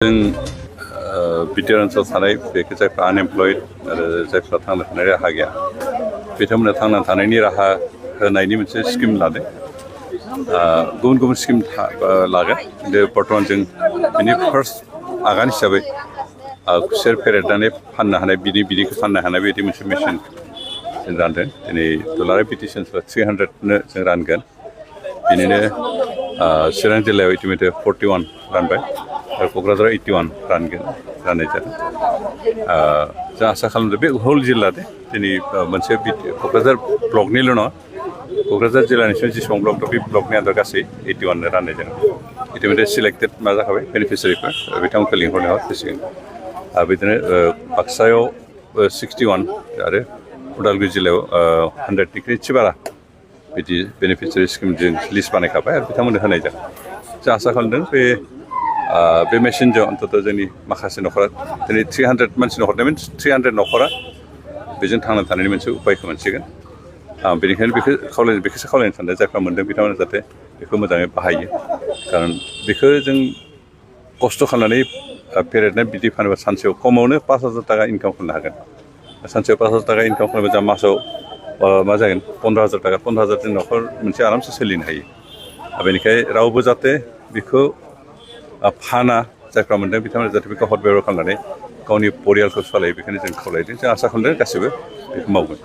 जों बिटिआर ओनसोलाव थानाय बेखौ जायफ्रा आनएमप्लयड आरो जायफ्रा थांना थानाय राहा गैया बिथांमोननो थांना थानायनि राहा होनायनि मोनसे स्किम लादों। गुबुन गुबुन स्किम लागोन खिन्थु बर्थमान जों बिनि फार्स्ट आगान हिसाबै खुसेर फेरेदनानै फाननो हानाय बिदैखौ फाननो हानाय बायदि मोनसे मेसिन जों रानदों। दिनै दुलाराय बिटिसि ओनसोलाव 300नो जों रानगोन। बिनिनो चिरां जिल्लायाव इतिमध्य 41 रानबाय आरो क'क्राझाराव 81 राननाय जादों। जों आसा खालामदों बे हल जिल्लादे दिनै मोनसे क'क्राझार ब्लकनिल' नङा, क'क्राझार जिल्लानि सिङाव जेसेबां ब्लक दं बे ब्लकनि आन्दार गासै 81नो राननाय जादों। इतिमध्य सिलेक्टेड जाखाबाय बेनिफिसियारिफोर, बिथांमोनखौ लिंहरनो हासिगोन। बिदिनो बाक्सायाव 61 आरो उदालगुरि जिल्लायाव 100निख्रुइ एसे बारा बिदि बेनिफिसियारि स्किम जों लिस्ट बानायखाबाय आरो बिथांमोननो होनाय जागोन। जों आसा खालामदों बे मेसिनजों अन्तत जोंनि माखासे न'खरा दिनै 300 मानसिनो हरनाय मिन्स 300 न'खरा बेजों थांना थानायनि मोनसे उपायखौ मोनसिगोन। बेनिखायनो बेखौसो खावलायनो सानदों जायफ्रा मोनदों बिथांमोना जाहाथे बेखौ मोजाङै बाहायो। खारन बेखौ जों खस्थ' खालामनानै फेरेदनाय बिदै फानोबा सानसेयाव खमावनो 5,000 थाखा इनकाम खालामनो हागोन। सानसेयाव 5,000 थाखा इनकाम खालामोबा जों मासाव मा जागोन 15,000 थाखा 15,000 जों न'खर मोनसे आरामसे सोलिनो हायो। बेनिखायनो रावबो जाहाथे बेखौ फाना, जायफ्रा मोनदों बिथांमोना जाहाथे बेखौ हद बेबहार खालामनानै गावनि परियालखौ सालायो बेखायनो जों खावलायदों। जों आसा खालामदों गासैबो बेखौ मावगोन।